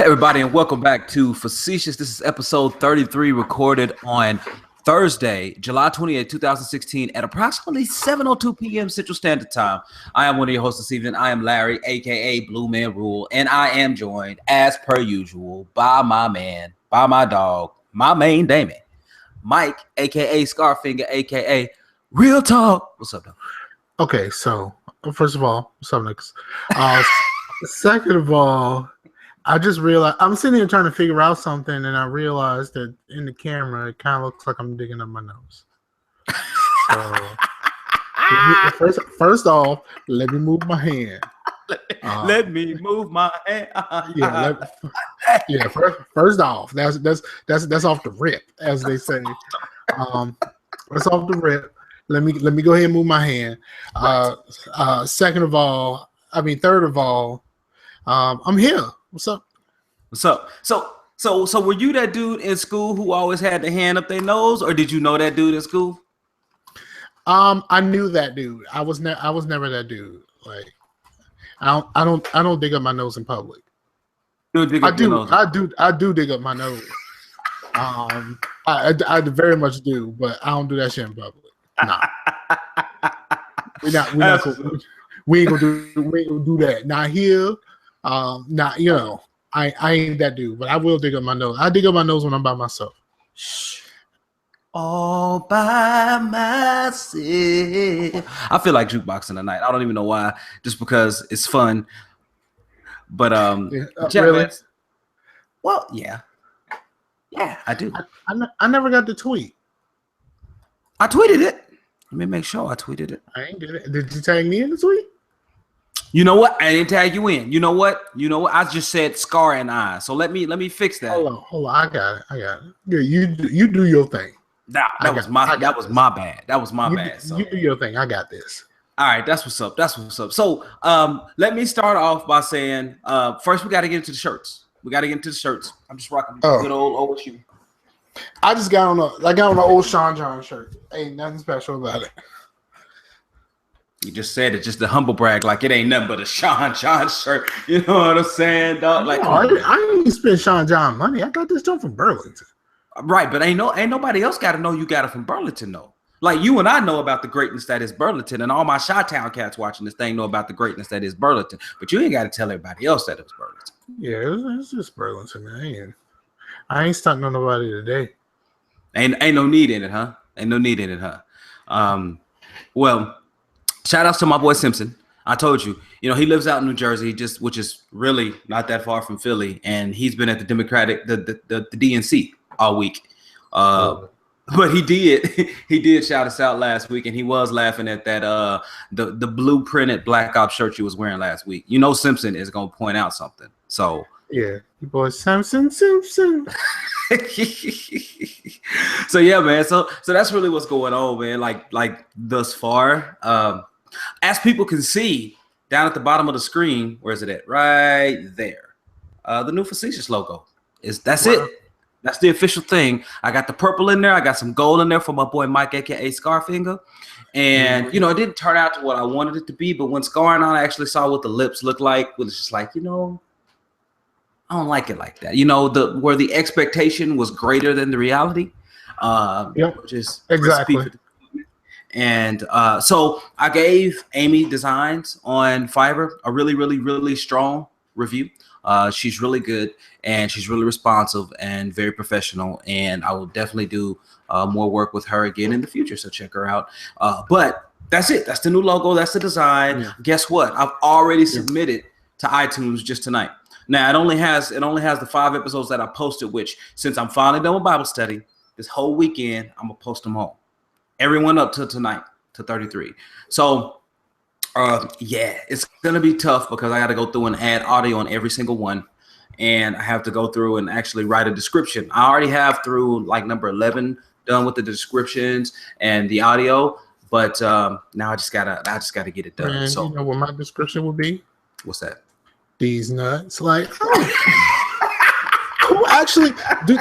everybody, and welcome back to Facetious. This is episode 33, recorded on Thursday, July 28, 2016, at approximately 7:02 p.m. Central Standard Time. I am one of your hosts this evening. I am Larry, a.k.a. Bluemanrule, and I am joined, as per usual, by my man, by my dog, my main Damon, Mike, a.k.a. Scarfinger, a.k.a. Real Talk. What's up, dog? Okay, so, first of all, what's up, niggas? Second of all, I just realized I'm sitting here trying to figure out something, and I realized that in the camera, it kind of looks like I'm digging up my nose. So, first off, let me move my hand. Let me move my hand. First off, that's off the rip, as they say. That's off the rip. Let me go ahead and move my hand. Third of all, I'm here. What's up? What's up? So were you that dude in school who always had the hand up their nose, or did you know that dude in school? I knew that dude. I was never that dude. Like, I don't dig up my nose in public. I do dig up my nose. I very much do, but I don't do that shit in public. Nah. We ain't gonna do that. Not here. Not, you know, I ain't that dude, but I will dig up my nose. I dig up my nose when I'm by myself. All by myself. I feel like jukeboxing tonight. I don't even know why, just because it's fun. But really? Well, yeah, I do. I never got the tweet. I tweeted it. Let me make sure I tweeted it. I ain't did it. Did you tag me in the tweet? You know what? I didn't tag you in. You know what? I just said Scar and I. So let me fix that. Hold on. I got it. Yeah, you do your thing. Nah, that was my bad. That was my bad. So. You do your thing. I got this. All right, that's what's up. So let me start off by saying first we got to get into the shirts. I'm just rocking good old OSU. I got on the old Sean John shirt. Ain't nothing special about it. You just said it, just the humble brag, like it ain't nothing but a Sean John shirt. You know what I'm saying, dog? Like, no, I ain't spend Sean John money. I got this joint from Burlington. Right, but ain't nobody else got to know you got it from Burlington, though. Like, you and I know about the greatness that is Burlington, and all my Chi-Town cats watching this thing know about the greatness that is Burlington. But you ain't got to tell everybody else that it was Burlington. Yeah, it's just Burlington, man. I ain't stunting on nobody today. Ain't no need in it, huh? Well, shout outs to my boy Simpson. I told you, he lives out in New Jersey, which is really not that far from Philly, and he's been at the the DNC all week. But he did shout us out last week, and he was laughing at that the blue printed Black Ops shirt you was wearing last week. Simpson is gonna point out something. So yeah, your boy Simpson. So yeah, man. So that's really what's going on, man. Like thus far, as people can see down at the bottom of the screen, where is it at? Right there. The new Facetious logo that's it. That's the official thing. I got the purple in there. I got some gold in there for my boy Mike, aka Scarfinger. And it didn't turn out to what I wanted it to be. But when Scar and I actually saw what the lips looked like, it was just like, I don't like it like that. Where the expectation was greater than the reality. Yep. Just exactly. And so I gave Amy Designs on Fiverr a really, really, really strong review. She's really good, and she's really responsive and very professional. And I will definitely do more work with her again in the future. So check her out. But that's it. That's the new logo. That's the design. Yeah. Guess what? I've already submitted to iTunes just tonight. Now it only has the 5 episodes that I posted, which since I'm finally done with Bible study this whole weekend, I'm gonna post them all. Everyone up to tonight to 33. So it's gonna be tough because I got to go through and add audio on every single one, and I have to go through and actually write a description. I already have through like number 11 done with the descriptions and the audio, but now I just gotta get it done. Man, so you know what my description would be? What's that? These nuts, like. Who actually,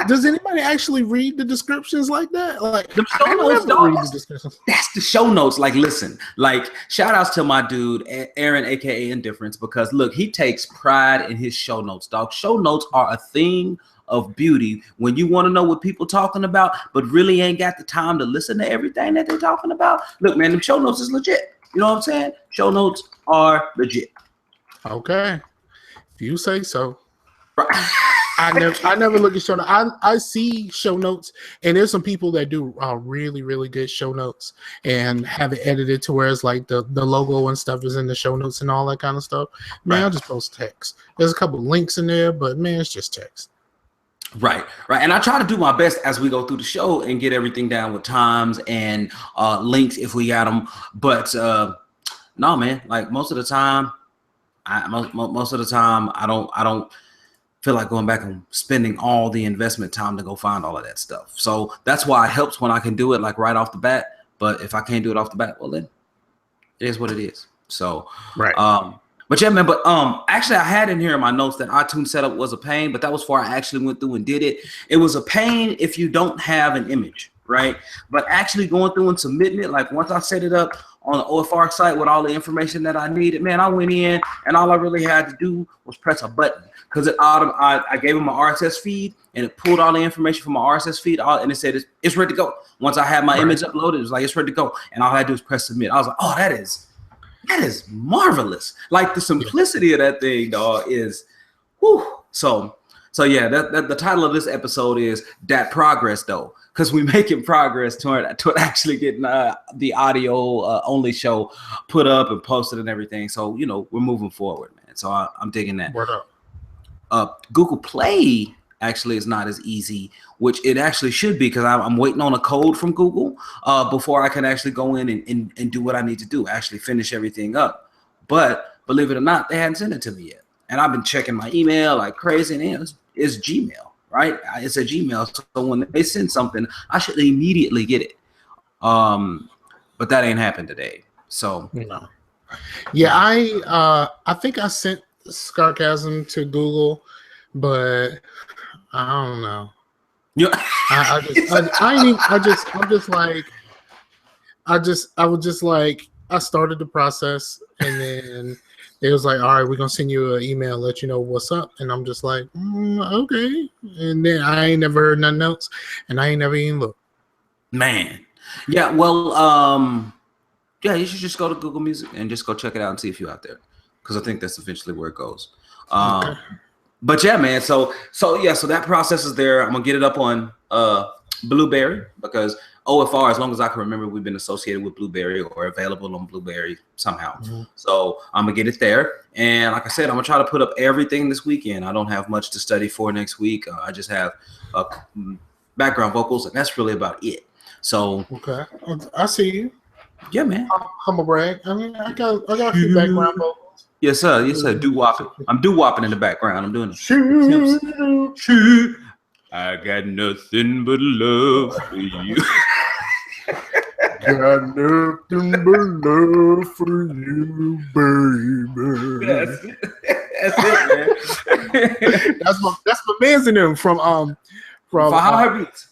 does anybody actually read the descriptions like that? Like the show notes, read the descriptions. That's the show notes. Like, listen, like shout outs to my dude Aaron, aka Indifference, because look, he takes pride in his show notes, dog. Show notes are a thing of beauty when you want to know what people talking about, but really ain't got the time to listen to everything that they're talking about. Look, man, them show notes is legit. You know what I'm saying? Show notes are legit. Okay, if you say so. I never look at show notes. I see show notes, and there's some people that do really, really good show notes and have it edited to where it's like the logo and stuff is in the show notes and all that kind of stuff. Man, I'll just post text. There's a couple links in there, but man, it's just text. Right. And I try to do my best as we go through the show and get everything down with times and links if we got them. But no, man, like most of the time, I don't feel like going back and spending all the investment time to go find all of that stuff. So that's why it helps when I can do it like right off the bat. But if I can't do it off the bat, well then it is what it is. So right. But yeah, man, but actually I had in here in my notes that iTunes setup was a pain, but that was before I actually went through and did it. It was a pain if you don't have an image, right? But actually going through and submitting it, like once I set it up on the OFR site with all the information that I needed, man, I went in and all I really had to do was press a button because I gave him my RSS feed and it pulled all the information from my RSS feed and it said it's ready to go. Once I had my image uploaded, it was like, it's ready to go. And all I had to do was press submit. I was like, oh, that is marvelous. Like the simplicity of that thing, dog, is whew. So yeah, that the title of this episode is Dat Progress, though, because we're making progress toward actually getting the audio only show put up and posted and everything. So, you know, we're moving forward, man. So I'm digging that. Word up. Google Play actually is not as easy, which it actually should be, because I'm waiting on a code from Google before I can actually go in and do what I need to do, actually finish everything up. But believe it or not, they hadn't sent it to me yet. And I've been checking my email like crazy, and it's Gmail, right? It's a Gmail. So when they send something, I should immediately get it. But that ain't happened today. So no. Yeah, I think I sent Scarcasm to Google, but I don't know. Yeah. I started the process, and then it was like, all right, we're gonna send you an email, let you know what's up, and I'm just like, okay. And then I ain't never heard nothing else, and I ain't never even looked. Man, yeah. Well, yeah, you should just go to Google Music and just go check it out and see if you're out there, because I think that's eventually where it goes. Okay. But yeah, man. So that process is there. I'm gonna get it up on Blueberry, because OFR, as long as I can remember, we've been associated with Blueberry or available on Blueberry somehow. Mm-hmm. So I'm gonna get it there. And like I said, I'm gonna try to put up everything this weekend. I don't have much to study for next week. I just have background vocals, and that's really about it. So okay, I see you. Yeah, man. I'm a brag. I mean, I got a few background vocals. Yes, sir. Yes, sir. Doo-wopping. I'm doo-wopping in the background. I'm doing it. Shoot. I got nothing but love for you. Got nothing but love for you, baby. That's it, man. that's my man's in them from Heartbeats.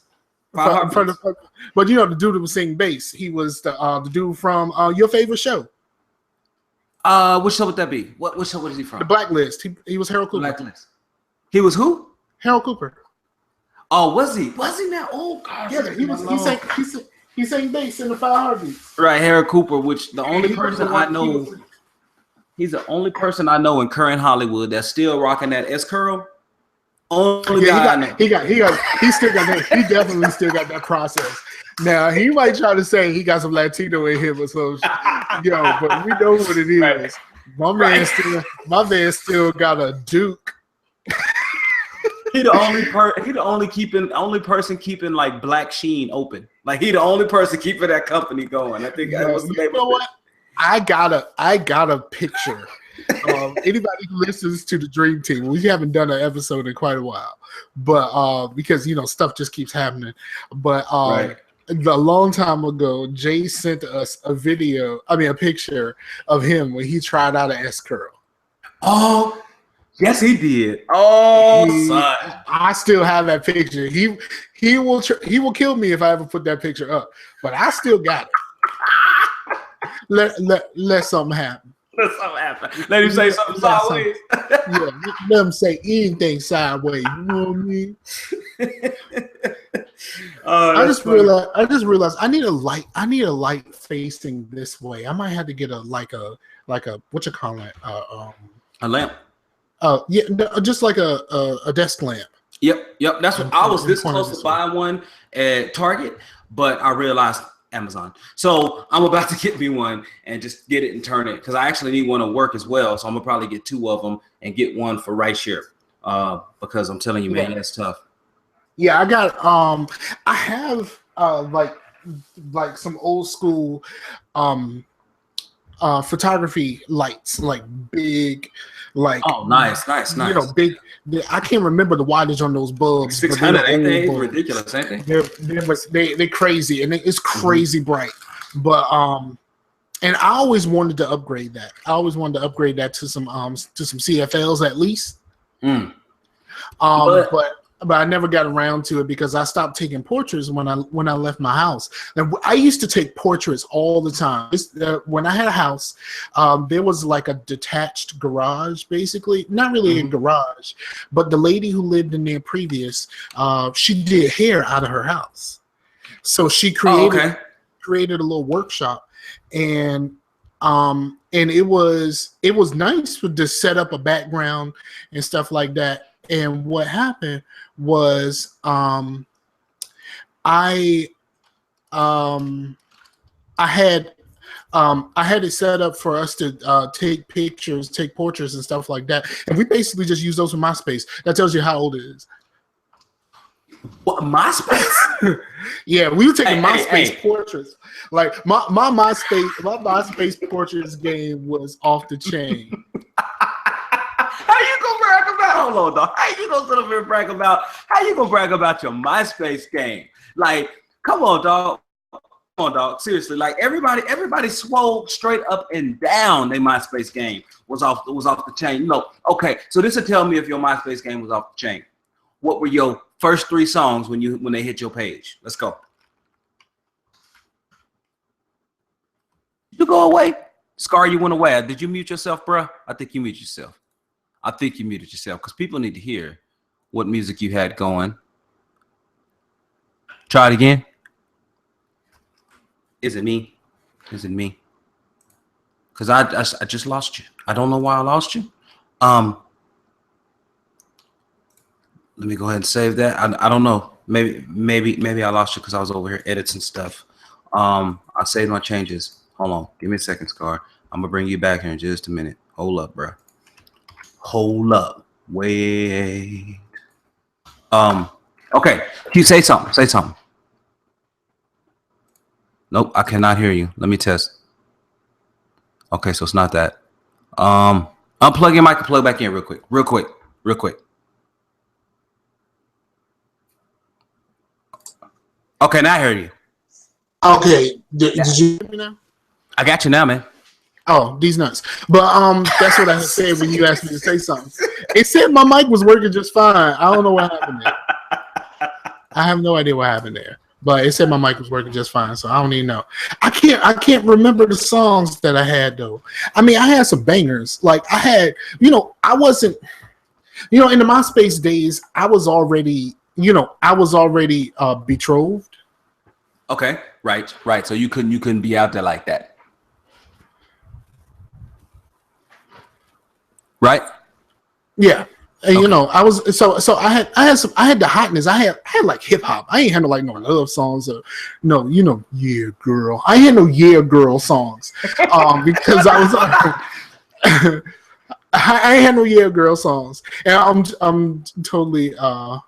But you know, the dude that was singing bass, he was the dude from your favorite show. Which show would that be? What show was he from? The Blacklist. He was Harold Cooper. Blacklist. He was who? Harold Cooper. Oh, was he? Was he now? Oh God. Yeah, he sang bass in the 5 Heartbeats. Right, Harold Cooper, which the only person I know. He's the only person I know in current Hollywood that's still rocking that S-Curl. Only guy I know. He definitely still got that process. Now he might try to say he got some Latino in him or so, but we know what it is. Right. My man still got a Duke. He the only person keeping like Black Sheen open. Like he the only person keeping that company going. I think that was the name of it. I got a picture. Anybody who listens to the Dream Team, we haven't done an episode in quite a while, but because stuff just keeps happening. But a long time ago, Jay sent us a picture of him when he tried out an S-Curl. Oh, Yes, he did. Oh, son. I still have that picture. He will kill me if I ever put that picture up, but I still got it. Let something happen. Let something happen. Let him say something sideways. Yeah, let him say anything sideways. You know what I mean? I just realized I need a light. I need a light facing this way. I might have to get a what you call it? A lamp. Yeah, just like a desk lamp. Yep. That's what I was this close to buying one at Target, but I realized Amazon. So I'm about to get me one and just get it and turn it because I actually need one to work as well. So I'm gonna probably get 2 of them and get one for right here because I'm telling you, man, that's tough. Yeah, I got I have like some old school photography lights, like big, like nice. You know, big. I can't remember the wattage on those bulbs. 600, ain't they? Ridiculous, ain't they? They're crazy, and it's crazy bright. But and I always wanted to upgrade that. I always wanted to upgrade that to some CFLs at least. But I never got around to it because I stopped taking portraits when I left my house. And I used to take portraits all the time. When I had a house, there was like a detached garage, basically. Not really a garage, but the lady who lived in there previous, she did hair out of her house. So she created a little workshop, and it was nice to set up a background and stuff like that. And what happened was I had it set up for us to take pictures, take portraits and stuff like that. And we basically just use those for MySpace. That tells you how old it is. What, MySpace? Yeah, we were taking MySpace portraits. Like my MySpace portraits game was off the chain. How you gonna brag about? Hold on, dog. How you gonna sit up here and brag about? How you gonna brag about your MySpace game? Like, come on, dog. Come on, dog. Seriously, like everybody swole straight up and down. Their MySpace game was off the chain. You know, okay. So this will tell me if your MySpace game was off the chain. What were your first 3 songs when they hit your page? Let's go. Did you go away? Scar, you went away. Did you mute yourself, bro? I think you muted yourself. Because people need to hear what music you had going. Try it again. Is it me? Because I just lost you. I don't know why I lost you. Let me go ahead and save that. I don't know. Maybe I lost you because I was over here editing stuff. I saved my changes. Hold on. Give me a second, Scar. I'm gonna bring you back here in just a minute. Hold up, bro. Hold up. Wait. Okay. Can you say something? Nope, I cannot hear you. Let me test. Okay, so it's not that. Unplug your mic and plug back in real quick. Okay, now I hear you. Okay. Did you hear me now? I got you now, man. Oh, these nuts. But that's what I said when you asked me to say something. It said my mic was working just fine. I don't know what happened there. I have no idea what happened there. But it said my mic was working just fine, so I don't even know. I can't remember the songs that I had though. I mean, I had some bangers. Like I had, I wasn't, in the MySpace days, I was already betrothed. Okay, right. So you couldn't be out there like that. Right? Yeah. And I was so I had the hotness. I had like hip hop. I ain't had no love songs or yeah girl. I ain't had no yeah girl songs. Because I was I ain't had no yeah girl songs. And I'm totally I'm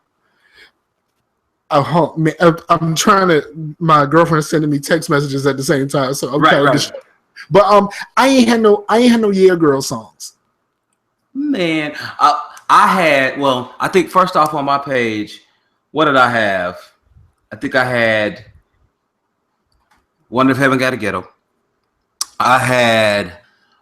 trying to. My girlfriend is sending me text messages at the same time, so I'm kind of distracted. But I ain't had no yeah girl songs. Man, I had. Well, I think first off on my page, what did I have? I think I had Wonder If Heaven Got a Ghetto. I had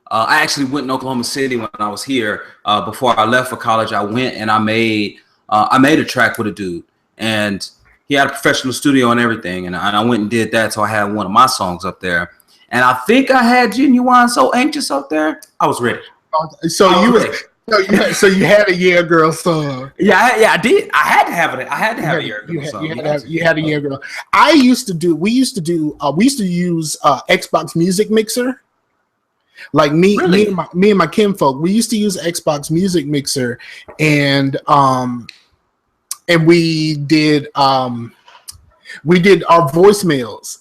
I actually went in Oklahoma City when I was here. Before I left for college, I went and I made a track with a dude, and he had a professional studio and everything. And I went and did that, so I had one of my songs up there. And I think I had Genuine So Anxious up there. I was ready. So you had a Yeah Girl song. Yeah, I did. I had to have it. I had to have a Yeah Girl song. You had a Yeah Girl. We used to use Xbox Music Mixer. Like me and my kinfolk, we used to use Xbox Music Mixer, and we did our voicemails.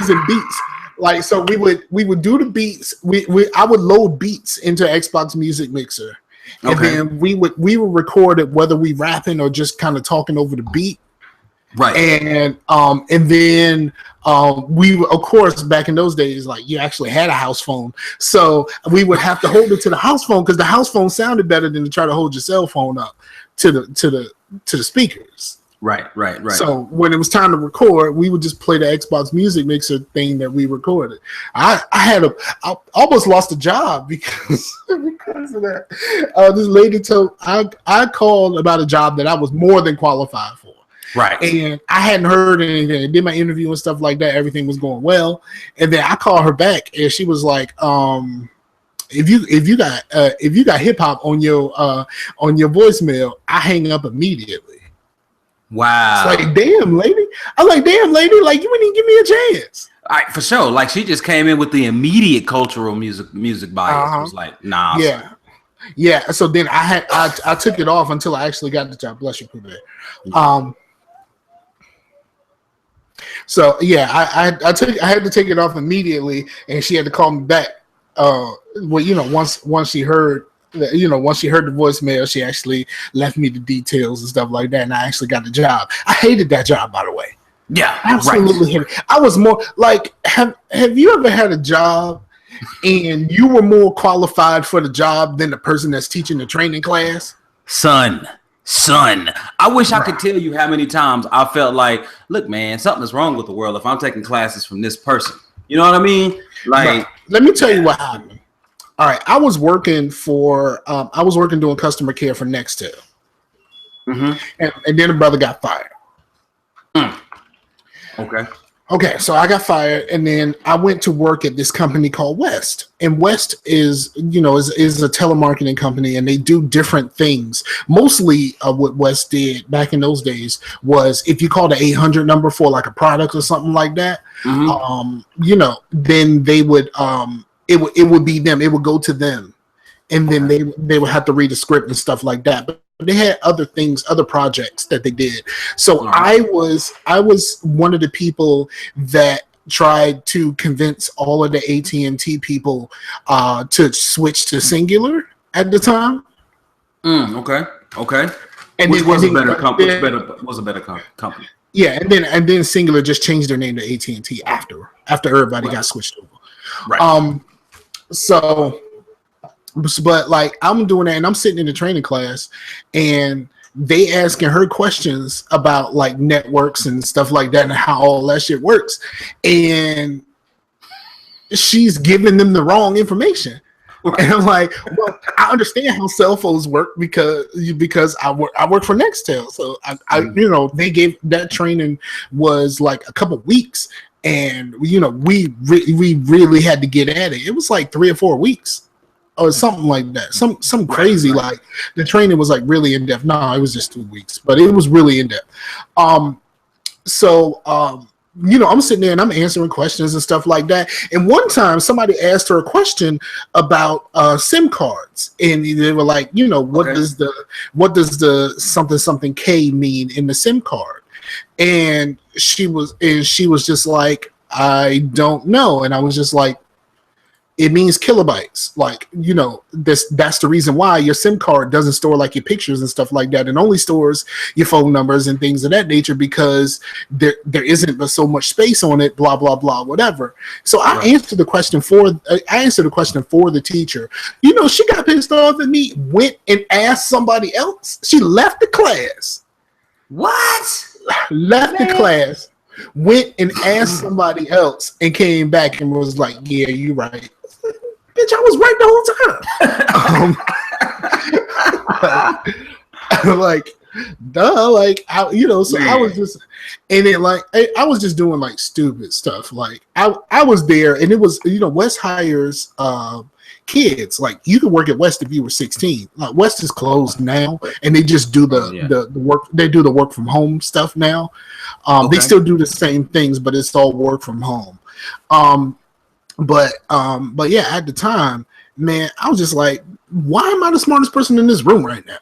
Using beats. Like, so we would do the beats. I would load beats into Xbox Music Mixer, and then we would record it, whether we rapping or just kind of talking over the beat. Right. And then we, of course, back in those days, like, you actually had a house phone, so we would have to hold it to the house phone, because the house phone sounded better than to try to hold your cell phone up to the speakers. Right. So when it was time to record, we would just play the Xbox Music Mixer thing that we recorded. I almost lost a job because of that. This lady I called about a job that I was more than qualified for. Right. And I hadn't heard anything. I did my interview and stuff like that. Everything was going well. And then I called her back, and she was like, if you got hip hop on your voicemail, I hang up immediately. Wow. It's like, damn, lady. I was like, damn, lady, like, you wouldn't even give me a chance. All right, for sure. Like, she just came in with the immediate cultural music bias. It was like, nah. Yeah. So then I took it off until I actually got the job. Bless you, Pooh. So yeah, I had to take it off immediately, and she had to call me back. Once she heard the voicemail, she actually left me the details and stuff like that, and I actually got the job. I hated that job, by the way. Yeah, absolutely hated it. I was more like, have you ever had a job and you were more qualified for the job than the person that's teaching the training class? Son, I wish I could tell you how many times I felt like, look, man, something's wrong with the world if I'm taking classes from this person. You know what I mean? Like, let me tell you what happened. All right, I was working doing customer care for Nextel, and then a brother got fired. Okay, so I got fired, and then I went to work at this company called West. And West is a telemarketing company, and they do different things. Mostly what West did back in those days was, if you called the 800 number for like a product or something like that, then they would it would be them. It would go to them, and then they would have to read the script and stuff like that. But they had other things, other projects that they did. So I was one of the people that tried to convince all of the AT&T people to switch to Singular at the time. Okay. And which was a better company. Yeah, and then Singular just changed their name to AT&T after everybody got switched over. Right. But like, I'm doing that, and I'm sitting in the training class, and they asking her questions about like networks and stuff like that and how all that shit works, and she's giving them the wrong information. And I'm like, well, I understand how cell phones work because I work for Nextel, so I they gave that training was like a couple weeks, and we really had to get at it. It was like 3 or 4 weeks. Or something like that. Some crazy, like, the training was like really in depth. No, it was just 2 weeks, but it was really in depth. I'm sitting there and I'm answering questions and stuff like that. And one time somebody asked her a question about SIM cards, and they were like, what does the something K mean in the SIM card? And she was just like, I don't know. And I was just like, it means kilobytes. Like, that's the reason why your SIM card doesn't store like your pictures and stuff like that, and only stores your phone numbers and things of that nature, because there isn't so much space on it, blah, blah, blah, whatever. So I answered the question for the teacher. She got pissed off at me, went and asked somebody else. She left the class. What? Left the class. went and asked somebody else and came back and was like, "Yeah, you're right." Bitch, I was right the whole time. Like, duh, like, I was just, and it like, I was just doing like stupid stuff. Like, I was there, and it was, West hires kids. Like, you could work at West if you were 16. Like, West is closed now, and they just do the work. They do the work from home stuff now. They still do the same things, but it's all work from home. But yeah, at the time, man, I was just like, why am I the smartest person in this room right now?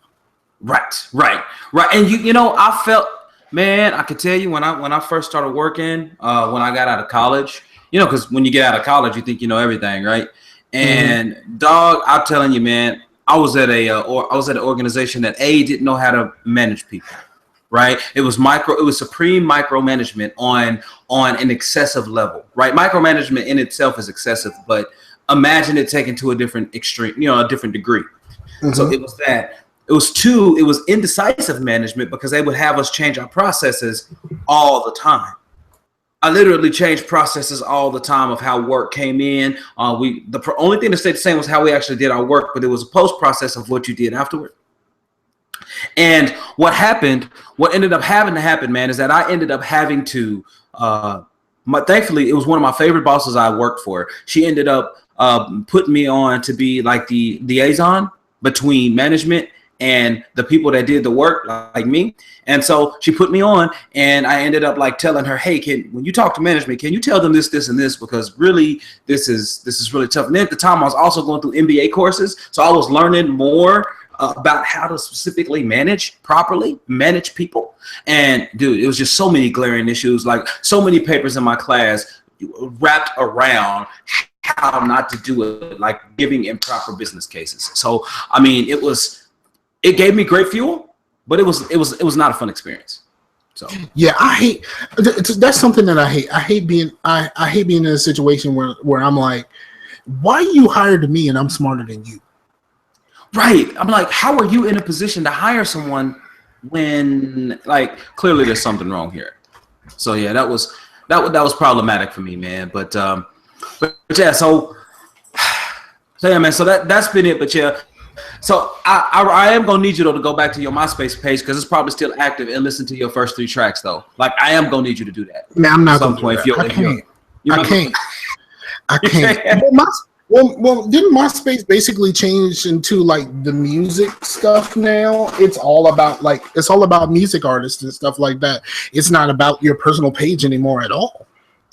Right. And I felt, man, I could tell you when I first started working, when I got out of college, because when you get out of college, you think you know everything, right? And dog, I'm telling you, man, I was at an organization that didn't know how to manage people. Right. It was supreme micromanagement on an excessive level. Right. Micromanagement in itself is excessive, but imagine it taken to a different extreme, a different degree. So it was that. It was indecisive management because they would have us change our processes all the time. I literally changed processes all the time of how work came in. The only thing that stayed the same was how we actually did our work, but it was a post process of what you did afterward. And what ended up having to happen, man, is that I ended up having to, thankfully, it was one of my favorite bosses I worked for. She ended up putting me on to be like the liaison between management and the people that did the work, like me. And so she put me on, and I ended up like telling her, hey, when you talk to management, can you tell them this, and this, because really this is really tough. And then at the time I was also going through MBA courses. So I was learning more about how to specifically manage people. And dude, it was just so many glaring issues, like so many papers in my class wrapped around how not to do it, like giving improper business cases. So, I mean, it gave me great fuel, but it was not a fun experience. So yeah, that's something that I hate. I hate being in a situation where I'm like, why you hired me and I'm smarter than you? Right. I'm like, how are you in a position to hire someone when, like, clearly there's something wrong here? So yeah, that was problematic for me, man. But yeah, so yeah, man. So that's been it. But yeah, so I am gonna need you though to go back to your MySpace page because it's probably still active and listen to your first 3 tracks though. Like, I am gonna need you to do that. Man, I'm not gonna do that. I can't. Well, didn't MySpace basically change into like the music stuff now? It's all about music artists and stuff like that. It's not about your personal page anymore at all.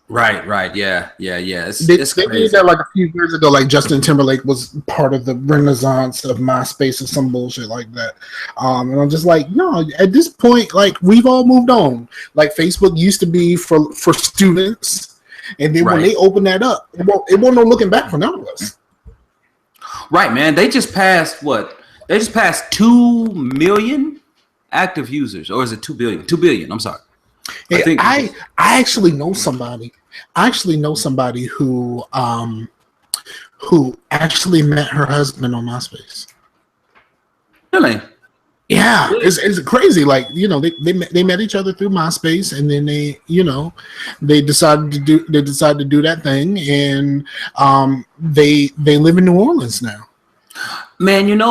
Right. Yeah. It's they did that like a few years ago. Like Justin Timberlake was part of the renaissance of MySpace or some bullshit like that. And I'm just like, no. At this point, like we've all moved on. Like Facebook used to be for students. And then when they open that up, it won't no looking back for none of us. Right, man. They just passed what? They just passed 2 million active users, or is it 2 billion? 2 billion. I'm sorry. Yeah, I actually know somebody. Who actually met her husband on MySpace. Really? Yeah, it's crazy. Like, they met each other through MySpace, and then they decided to do that thing, and they live in New Orleans now. Man,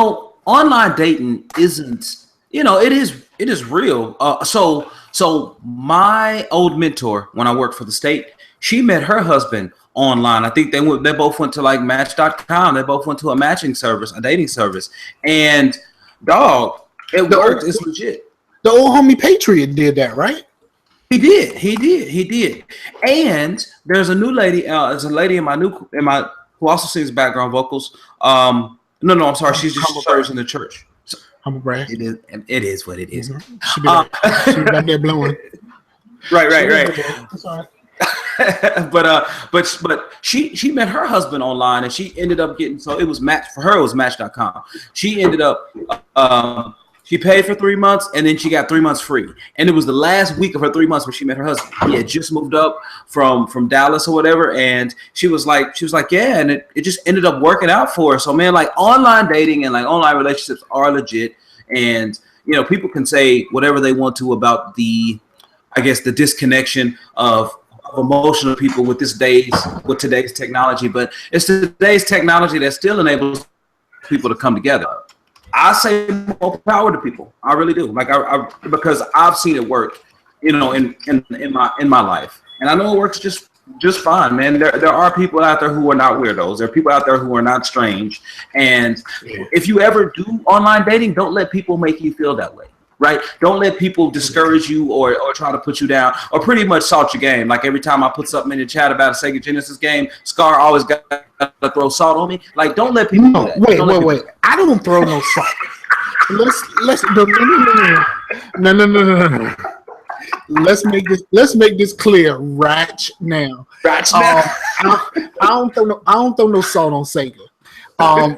online dating isn't, it is real. So my old mentor, when I worked for the state, she met her husband online. I think they both went to like Match.com. They both went to a matching service, a dating service, and dog. It worked. It's legit. The old homie Patriot did that, right? He did. And there's a new lady. There's a lady in my who also sings background vocals. No, I'm sorry. She's just serves in the church. So, humble brag. It is what it is. Mm-hmm. She be back there blowing. Right. Sorry. but she met her husband online, and she ended up getting, so it was Match.com. She ended up she paid for 3 months, and then she got 3 months free. And it was the last week of her 3 months when she met her husband. He had just moved up from Dallas or whatever, and she was like, yeah, and it just ended up working out for her. So man, like online dating and like online relationships are legit, and people can say whatever they want to about the I guess, the disconnection of emotional people with today's technology, but it's today's technology that still enables people to come together. I say more power to people. I really do. Like I because I've seen it work, in my life, and I know it works just fine, man. There are people out there who are not weirdos. There are people out there who are not strange, and if you ever do online dating, don't let people make you feel that way. Right? Don't let people discourage you or try to put you down or pretty much salt your game. Like every time I put something in the chat about a Sega Genesis game, Scar always got to throw salt on me. Like, don't let people do that. Wait. I don't throw no salt. Let's no. Let's make this clear right now. I don't throw no salt on Sega. But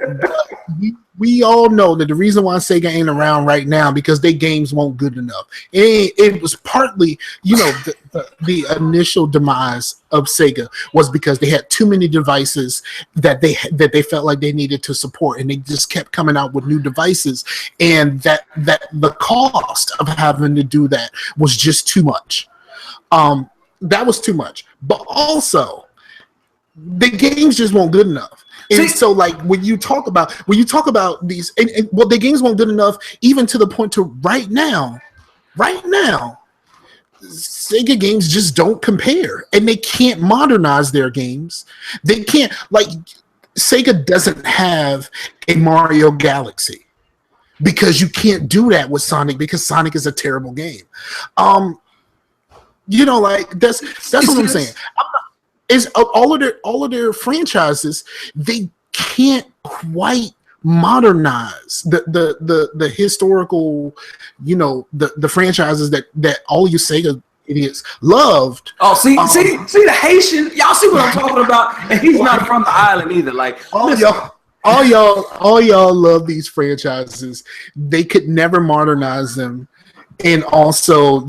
we all know that the reason why Sega ain't around right now because their games weren't good enough. It was partly, the initial demise of Sega was because they had too many devices that they felt like they needed to support, and they just kept coming out with new devices, and that the cost of having to do that was just too much. That was too much, but also the games just weren't good enough. And so, like, when you talk about these, the games weren't good enough, even to the point to right now, Sega games just don't compare, and they can't modernize their games. They can't, like, Sega doesn't have a Mario Galaxy because you can't do that with Sonic because Sonic is a terrible game. Like that's what I'm saying. Is all of their franchises, they can't quite modernize the historical, the franchises that all you Sega idiots loved. Oh, see the Haitian, y'all see what I'm talking about, and he's not from the island either. Like all y'all love these franchises. They could never modernize them. And also,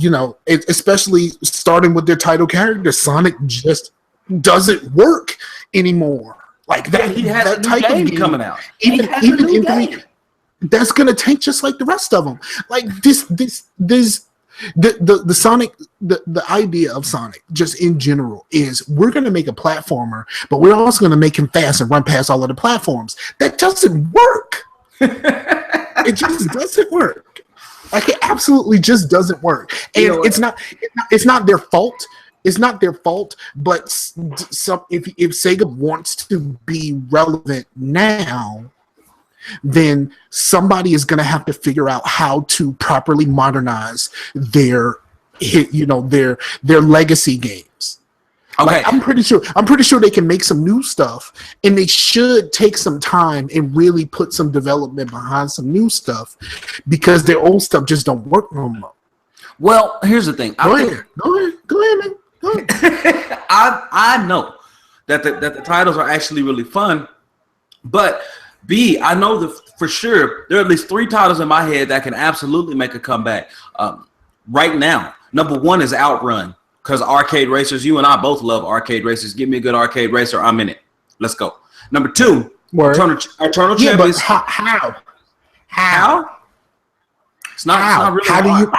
especially starting with their title character, Sonic just doesn't work anymore. Like that, he has that type of game coming out. Even in game. That's gonna tank just like the rest of them. Like the Sonic, the idea of Sonic, just in general, is we're gonna make a platformer, but we're also gonna make him fast and run past all of the platforms. That doesn't work. It just doesn't work. Like, it absolutely just doesn't work. And it's not their fault. It's not their fault, but if Sega wants to be relevant now, then somebody is going to have to figure out how to properly modernize their legacy games. Okay, like, I'm pretty sure they can make some new stuff, and they should take some time and really put some development behind some new stuff because their old stuff just don't work no more. Well, here's the thing. Go ahead, man. I know that the titles are actually really fun, but I know for sure there are at least 3 titles in my head that can absolutely make a comeback right now. Number 1 is Outrun, because arcade racers, you and I both love arcade racers. Give me a good arcade racer, I'm in it. Let's go. Number 2, Eternal Champions. How? It's not really hard.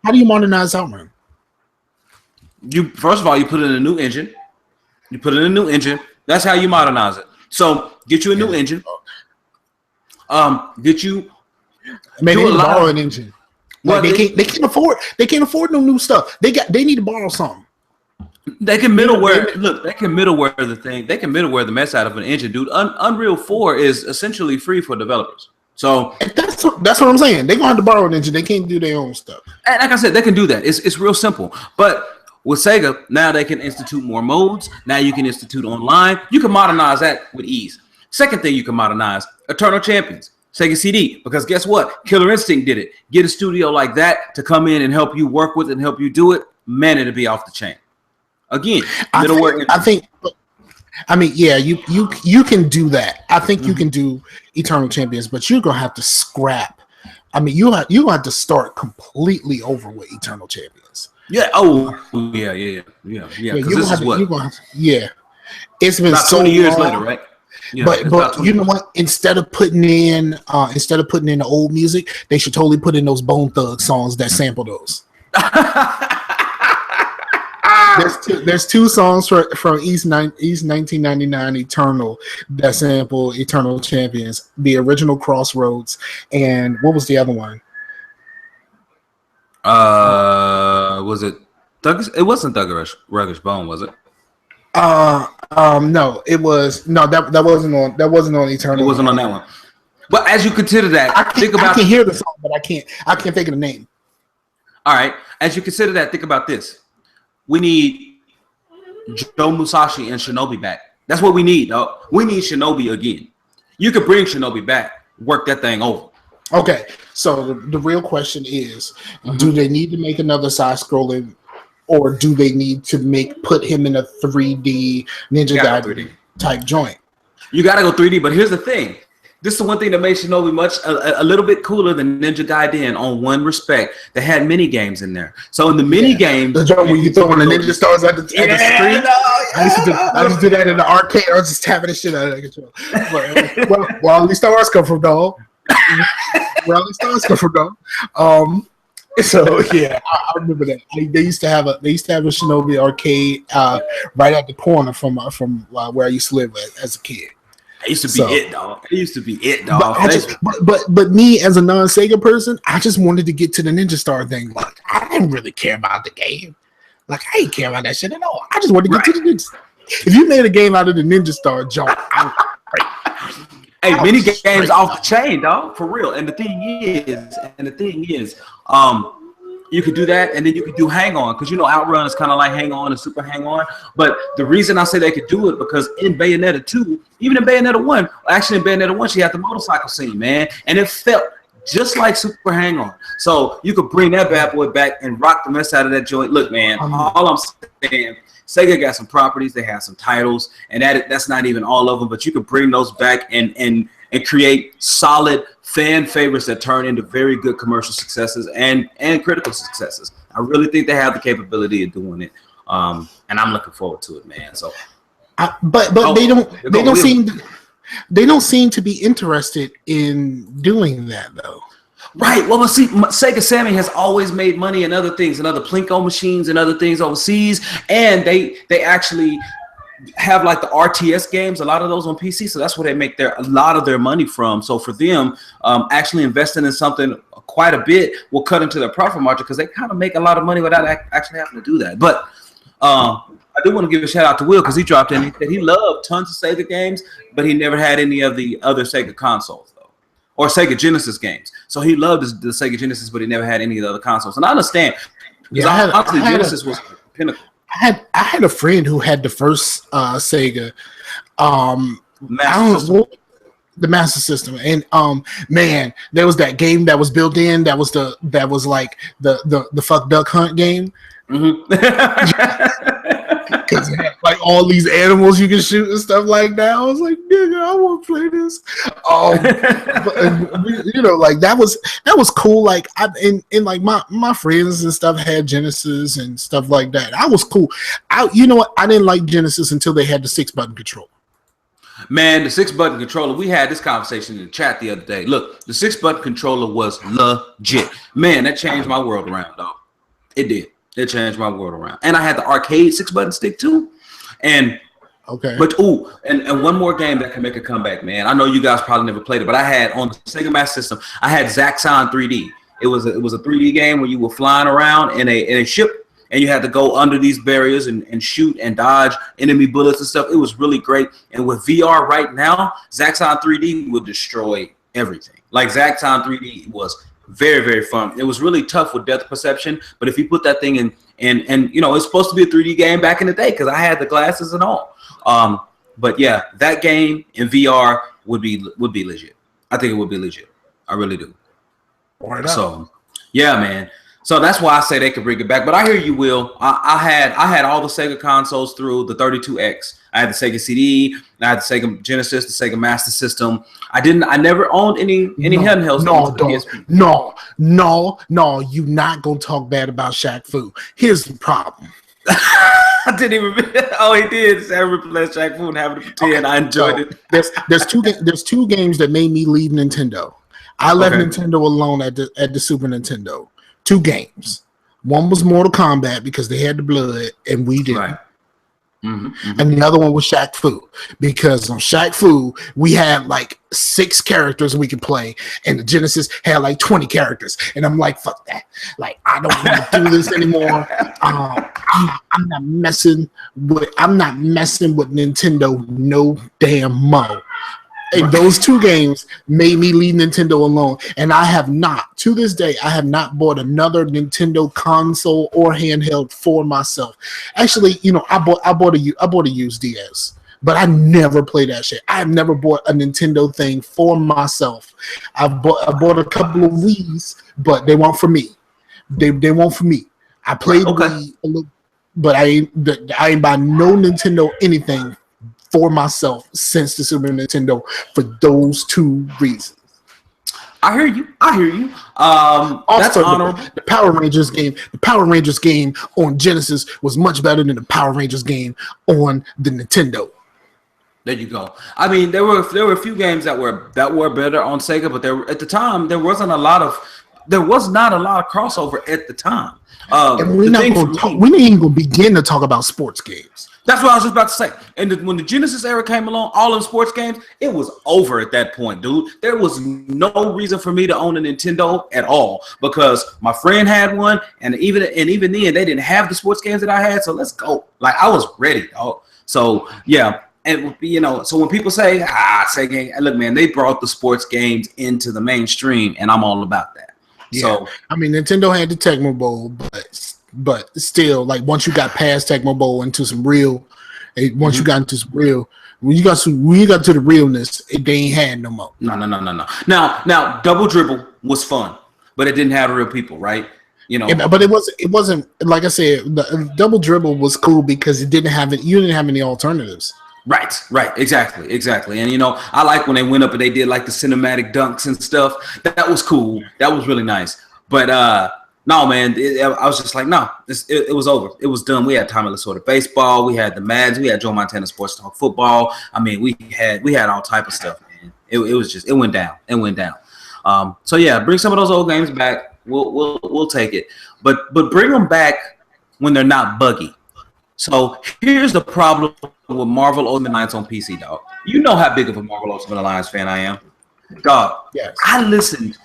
How do you modernize Outrun? First of all, you put in a new engine. That's how you modernize it. So get you a new engine. They borrow an engine. Well, they can't afford no new stuff. They need to borrow something. They can middleware. Look, they can middleware the thing. They can middleware the mess out of an engine, dude. Unreal 4 is essentially free for developers. So that's what I'm saying. They're gonna have to borrow an engine. They can't do their own stuff. And like I said, they can do that. It's real simple. But with Sega, now they can institute more modes. Now you can institute online. You can modernize that with ease. Second thing you can modernize, Eternal Champions, Sega CD. Because guess what? Killer Instinct did it. Get a studio like that to come in and help you work with it and help you do it. Man, it'll be off the chain. Again, middleware. You can do that. I think you can do Eternal Champions, but you're gonna have to scrap. You gonna have to start completely over with Eternal Champions. Yeah. Oh, yeah. This is what. It's been about 20 years later, right? Yeah, but you know what? Instead of putting in the old music, they should totally put in those Bone Thug songs that sample those. there's two songs from East 1999 Eternal that sample Eternal Champions, the original Crossroads, and what was the other one? Was it Thuggish? It wasn't Thuggish Bone, was it? No, it was that wasn't on Eternal. It wasn't on that one. But as you consider that, I can hear the song, but I can't think of the name. All right, as you consider that, think about this. We need Joe Musashi and Shinobi back. That's what we need, though. We need Shinobi again. You could bring Shinobi back, work that thing over. Okay, so the real question is, do they need to make another side-scrolling, or do they need to put him in a 3D Ninja Gaiden type joint? You got to go 3D, but here's the thing. This is the one thing that made Shinobi a little bit cooler than Ninja Gaiden on one respect. They had mini games in there. So in the mini games, the joint where you throwing the ninja stars at the screen. I used to do that in the arcade. I was just tapping the shit out of that control. Where all these stars come from, dog. So yeah, I remember that. They used to have a Shinobi arcade right at the corner from where I used to live as a kid. It used to be it, dog. It used to be it, dog. But me as a non-Sega person, I just wanted to get to the Ninja Star thing. Like, I didn't really care about the game. Like, I didn't care about that shit at all. I just wanted to get to the Ninja Star. If you made a game out of the Ninja Star joint, hey, mini games off the chain, dog, for real. And the thing is, you could do that, and then you could do Hang On, because Outrun is kind of like Hang On and Super Hang On. But the reason I say they could do it, because in Bayonetta 2, even in Bayonetta 1, actually in Bayonetta 1, she had the motorcycle scene, man, and it felt just like Super Hang On. So you could bring that bad boy back and rock the mess out of that joint. Look, man, all I'm saying, Sega got some properties, they have some titles, and that's not even all of them, but you could bring those back and create solid fan favorites that turn into very good commercial successes and critical successes. I really think they have the capability of doing it, and I'm looking forward to it, man. So, but they don't seem to be interested in doing that, though. Right. Well, see, Sega Sammy has always made money in other things, and other Plinko machines and other things overseas, and they actually have like the RTS games, a lot of those on PC, so that's where they make a lot of their money from. So for them, actually investing in something quite a bit will cut into their profit margin, because they kind of make a lot of money without actually having to do that. But I do want to give a shout out to Will, because he dropped in. He said he loved tons of Sega games, but he never had any of the other Sega consoles, though, or Sega Genesis games. So he loved the Sega Genesis, but he never had any of the other consoles. And I understand, because honestly, Genesis was the pinnacle. I had a friend who had the first Sega, the Master System, and man, there was that game that was built in that was like the fuck duck hunt game. Because it had like all these animals you can shoot and stuff like that. I was like, nigga, I want to play this. Like that was cool. Like like my friends and stuff had Genesis and stuff like that. I was cool. I didn't like Genesis until they had the 6-button controller. Man, the 6-button controller, we had this conversation in the chat the other day. Look, the 6-button controller was legit. Man, that changed my world around, dog. It did. It changed my world around. And I had the arcade 6-button stick too. And okay. But and one more game that can make a comeback, man. I know you guys probably never played it, but I had on the Sega Master System, I had Zaxxon 3D. It was a 3D game where you were flying around in a ship, and you had to go under these barriers and shoot and dodge enemy bullets and stuff. It was really great. And with VR right now, Zaxxon 3D will destroy everything. Like Zaxxon 3D was very, very fun. It was really tough with depth perception, but if you put that thing in, and it's supposed to be a 3D game back in the day, because I had the glasses and all. But yeah, that game in VR would be legit. I think it would be legit. I really do. So yeah, man. So that's why I say they could bring it back. But I hear you, Will. I had all the Sega consoles through the 32X. I had the Sega CD, I had the Sega Genesis, the Sega Master System. I never owned any handhelds. No, you not gonna talk bad about Shaq Fu. Here's the problem. I didn't even. Oh, he did. I replaced Shaq Fu and having to pretend. Okay, I enjoyed it. There's two games that made me leave Nintendo. I left Nintendo alone at the Super Nintendo. 2 games. One was Mortal Kombat because they had the blood and we didn't. Right. Mm-hmm. And the other one was Shaq Fu because on Shaq Fu we had like 6 characters we could play, and the Genesis had like 20 characters. And I'm like, fuck that! Like, I don't want to do this anymore. I'm not messing with Nintendo no damn mo. And those 2 games made me leave Nintendo alone, and I have not, to this day, I have not bought another Nintendo console or handheld for myself. Actually, you know, I bought a used DS, but I never played that shit. I have never bought a Nintendo thing for myself. I bought a couple of Wii's, but they weren't for me. They weren't for me. I played Wii a little, but I ain't buy no Nintendo anything for myself since the Super Nintendo for those 2 reasons. I hear you. That's honorable. The Power Rangers game on Genesis was much better than the Power Rangers game on the Nintendo. There you go. I mean, there were a few games that were better on Sega, but at the time there was not a lot of crossover at the time. And we ain't even gonna begin to talk about sports games. That's what I was just about to say. And when the Genesis era came along, all in sports games, it was over at that point, dude. There was no reason for me to own a Nintendo at all because my friend had one, and even then they didn't have the sports games that I had. So let's go. Like, I was ready, dog. So yeah. And, you know, so when people say, Sega, look, man, they brought the sports games into the mainstream, and I'm all about that. Yeah. So I mean, Nintendo had the Tecmo Bowl, but still, like, once you got past Tecmo Bowl into some real, when you got to the realness, they ain't had no more. No. Now, Double Dribble was fun, but it didn't have real people, right? You know, yeah, but it wasn't like I said. The Double Dribble was cool because you didn't have any alternatives. Right, exactly. And, you know, I like when they went up and they did like the cinematic dunks and stuff. That was cool. That was really nice. But no, man, I was just like, no, it was over. It was done. We had Tommy Lasorda baseball. We had the Mads. We had Joe Montana Sports Talk football. I mean, we had all type of stuff, man. It went down. So yeah, bring some of those old games back. We'll take it. But bring them back when they're not buggy. So here's the problem with Marvel Ultimate Alliance on PC, dog. You know how big of a Marvel Ultimate Alliance fan I am, dog. Yes. I listened.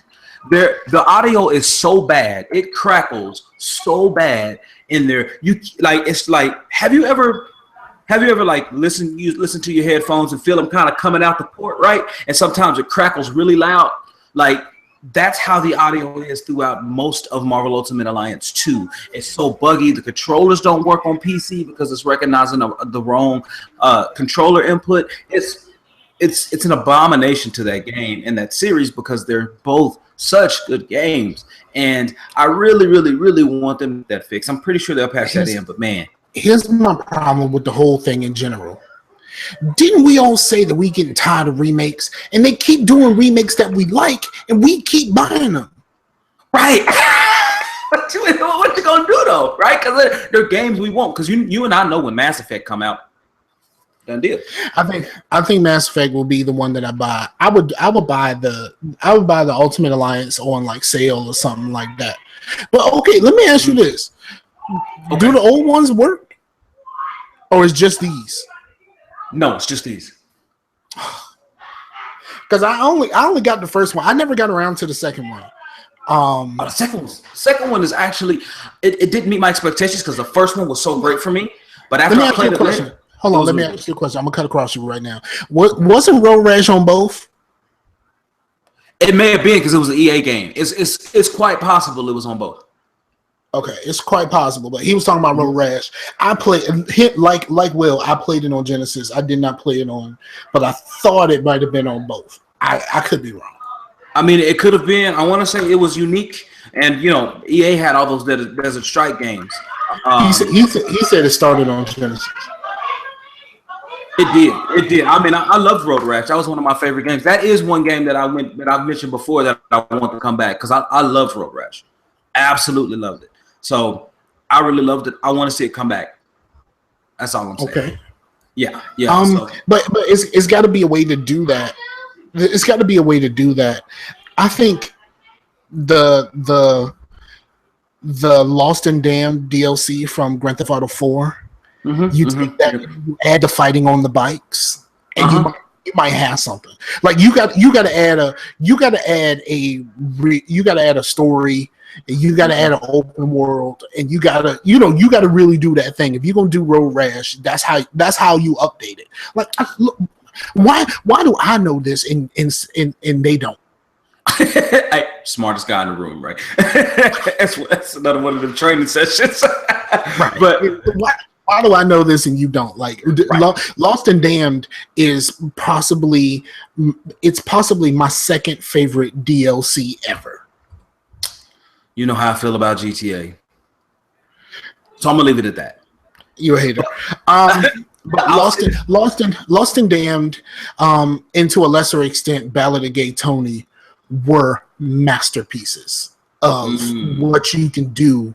The audio is so bad, it crackles so bad in there. It's like, have you ever like listen to your headphones and feel them kind of coming out the port, right? And sometimes it crackles really loud. Like, that's how the audio is throughout most of Marvel Ultimate Alliance 2. It's so buggy. The controllers don't work on PC because it's recognizing the wrong controller input. It's an abomination to that game and that series because they're both such good games. And I really, really, really want them to get that fix. I'm pretty sure they'll patch that in, but man. Here's my problem with the whole thing in general. Didn't we all say that we getting tired of remakes, and they keep doing remakes that we like, and we keep buying them? Right. What you gonna do though, right? Because they're games we want. Because you and I know when Mass Effect come out, done deal. I think Mass Effect will be the one that I buy. I would buy the Ultimate Alliance on like sale or something like that. But okay, let me ask you this: do the old ones work, or is just these? No, it's just these. Because I only got the first one. I never got around to the second one. The second one is actually it didn't meet my expectations because the first one was so great for me. But after I played it, let me ask you a question. I'm gonna cut across you right now. Wasn't Road Rash on both? It may have been because it was an EA game. It's quite possible it was on both. Okay, it's quite possible, but he was talking about Road Rash. I played like Will. I played it on Genesis. I did not play it on, but I thought it might have been on both. I could be wrong. I mean, it could have been. I want to say it was unique, and you know, EA had all those Desert Strike games. He said it started on Genesis. It did. I mean, I loved Road Rash. That was one of my favorite games. That is one game that I've mentioned before that I want to come back because I loved Road Rash. Absolutely loved it. So I really loved it. I want to see it come back. That's all I'm saying. Okay. Yeah. But it's got to be a way to do that. It's got to be a way to do that. I think the the Lost and Damned DLC from Grand Theft Auto 4. You take that, you add the fighting on the bikes, and you might have something. Like you got to add a story, and you got to add an open world, and you got to really do that thing. If you're gonna do Road Rash, that's how you update it. Like, look, why do I know this and they don't? Hey, smartest guy in the room, right? that's another one of the training sessions. Right. But why do I know this and you don't? Like, Lost and Damned is possibly my second favorite DLC ever. You know how I feel about GTA, so I'm gonna leave it at that. You're a hater. But Lost and Damned, and to a lesser extent, Ballad of Gay Tony, were masterpieces of what you can do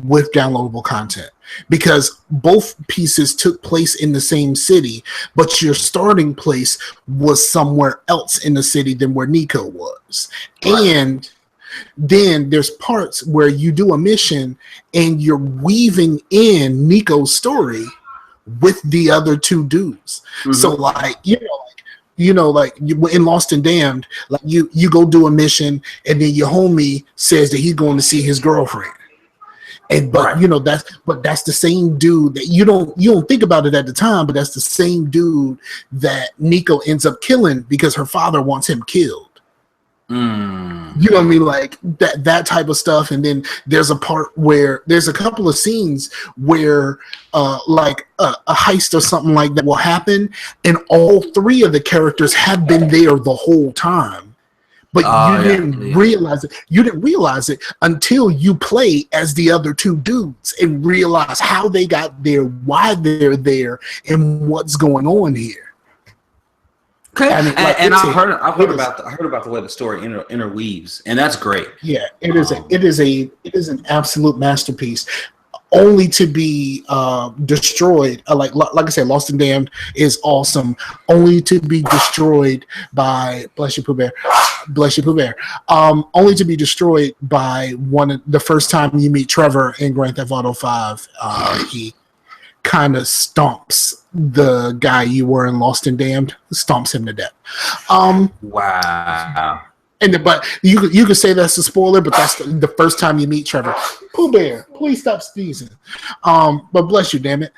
with downloadable content, because both pieces took place in the same city, but your starting place was somewhere else in the city than where Nico was. Right. And then there's parts where you do a mission and you're weaving in Nico's story with the other two dudes. So like, like in Lost and Damned, like you go do a mission and then your homie says that he's going to see his girlfriend. And that's the same dude that you don't think about it at the time, but that's the same dude that Nico ends up killing because her father wants him killed. You know what I mean? Like that type of stuff. And then there's a part where there's a couple of scenes where like a heist or something like that will happen, and all three of the characters have been there the whole time, but you didn't realize it. You didn't realize it until you play as the other two dudes and realize how they got there, why they're there, and what's going on here. Okay, and I've heard about the way the story interweaves, and that's great. Yeah, it is an absolute masterpiece, only to be destroyed. Like I said, Lost and Damned is awesome, only to be destroyed by bless you, Pooh Bear. Only to be destroyed by the first time you meet Trevor in Grand Theft Auto 5. He kind of stomps the guy you were in Lost and Damned, stomps him to death. Wow. But you could say that's a spoiler, but that's the first time you meet Trevor. Pooh Bear, please stop sneezing. But bless you, damn it.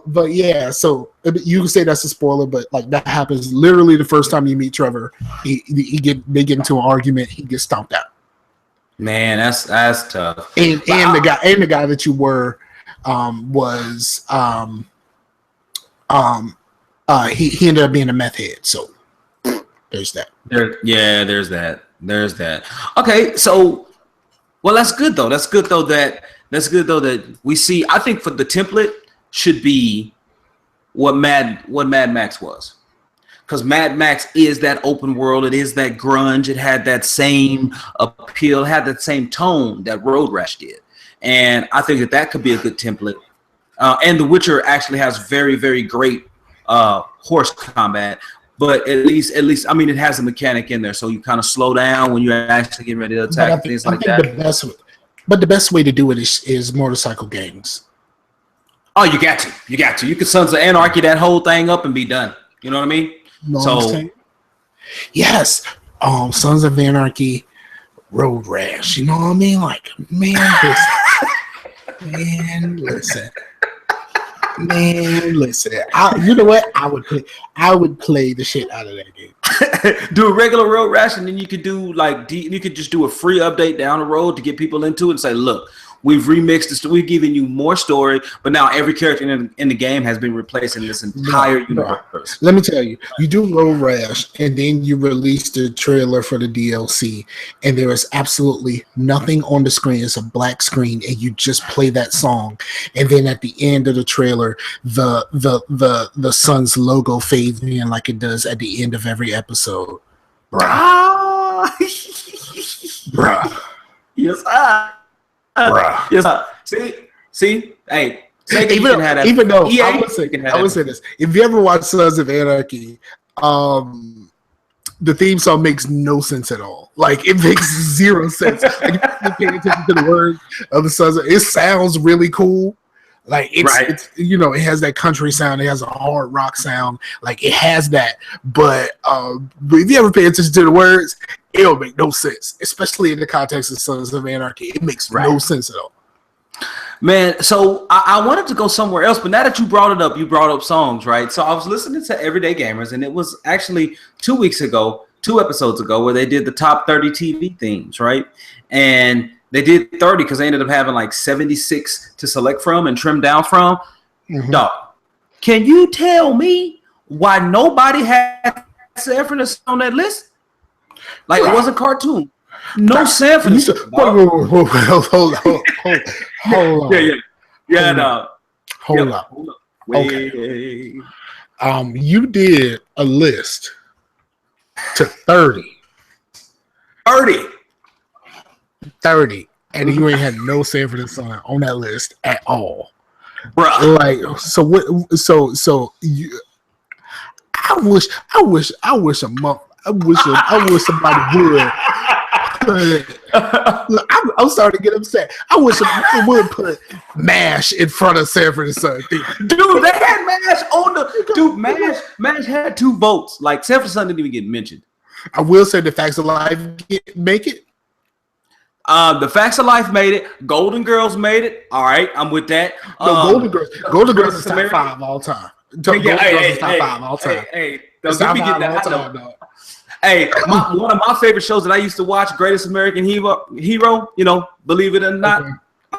But yeah, so you can say that's a spoiler, but like that happens literally the first time you meet Trevor. They get into an argument, he gets stomped out. Man, that's tough. And the guy that you were was he ended up being a meth head. So there's that. There's that. Okay, so well, that's good though. That's good though that we see. I think for the template should be what Mad Max was. Because Mad Max is that open world. It is that grunge. It had that same appeal, had that same tone that Road Rash did. And I think that could be a good template. And The Witcher actually has very, very great horse combat. But at least, I mean, it has a mechanic in there. So you kind of slow down when you're actually getting ready to attack, things like that. The best way to do it is motorcycle games. Oh, you got to. You could Sons of Anarchy that whole thing up and be done. You know what I mean? Yes, Sons of Anarchy, Road Rash. You know what I mean? Like, man, listen. You know what? I would play the shit out of that game. Do a regular Road Rash, and then you could do you could just do a free update down the road to get people into it and say, look, we've remixed this. We've given you more story, but now every character in the game has been replaced in this entire universe. Let me tell you, you do Road Rash, and then you release the trailer for the DLC, and there is absolutely nothing on the screen. It's a black screen, and you just play that song, and then at the end of the trailer, the Sun's logo fades in like it does at the end of every episode. Bruh. Yes, bruh. Yes. See, hey, Sega even though I would say this: if you ever watch Sons of Anarchy, the theme song makes no sense at all. Like it makes zero sense. Like if you pay attention to the words of the songs, it sounds really cool. Like it's you know, it has that country sound, it has a hard rock sound, like it has that. But if you ever pay attention to the words, it'll make no sense, especially in the context of Sons of Anarchy. It makes no sense at all. Man, so I wanted to go somewhere else, but now that you brought it up, you brought up songs, right? So I was listening to Everyday Gamers, and it was actually 2 episodes ago, where they did the top 30 TV themes, right? And they did 30 because they ended up having like 76 to select from and trim down from. Dog, can you tell me why nobody had Sanford and Son on that list? Like it wasn't cartoon. No Sanford and Son. Hold on. Yeah, no. Hold up. Okay. You did a list to 30. 30, and you ain't had no Sanford and Son on that list at all, bro. Like, so what? So you, I wish somebody would. I'm starting to get upset. I wish somebody would put MASH in front of Sanford and Son. Dude, they had MASH on the dude. MASH had 2 votes. Like Sanford and Son didn't even get mentioned. I will say the Facts of Life make it. The Facts of Life made it. Golden Girls made it. All right, I'm with that. No, Golden Girls is top 5 all time. Golden Girls is top 5 all time. Hey, Hey, one of my favorite shows that I used to watch, Greatest American Hero. You know, believe it or not,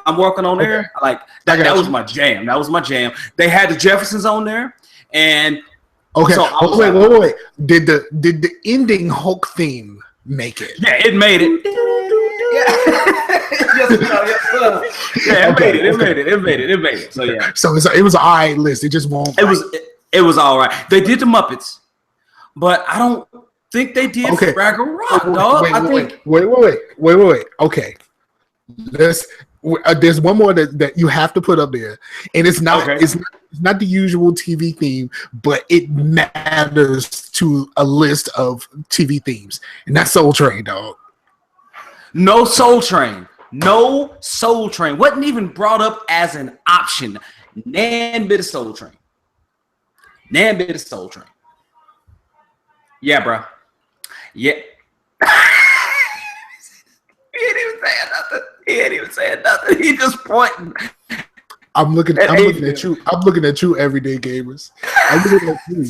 I'm working on there. Like that was my jam. That was my jam. They had the Jeffersons on there, and so wait. Did the ending Hulk theme make it? Yeah, it made it. It made it. So yeah. So it was an all right list. It just won't. It was all right. They did the Muppets, but I don't think they did Fraggle Rock, dog. Wait. Okay. There's one more that you have to put up there, and it's not it's not the usual TV theme, but it matters to a list of TV themes, and that's Soul Train, dog. No Soul Train. Wasn't even brought up as an option. Nan bit of Soul Train. Yeah, bro. Yeah. He ain't even saying nothing. He just pointing. I'm looking at you. I'm looking at you, Everyday Gamers. I'm looking at you.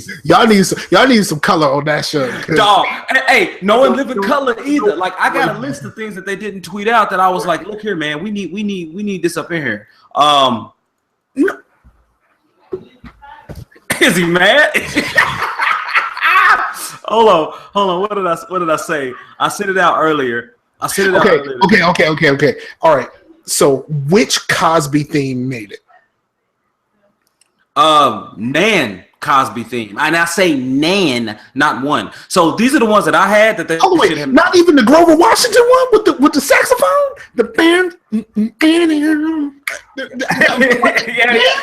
Y'all need some color on that shirt. Dog. Hey, no one live in color either. Like I got a list of things that they didn't tweet out that I was like, look here, man. We need this up in here. Is he mad? Hold on. What did I say? I sent it out earlier. Okay. All right. So, which Cosby theme made it? Nan Cosby theme, and I say Nan, not one. So these are the ones that I had that they. Oh wait, not even the Grover Washington one with the saxophone, the band. Yeah,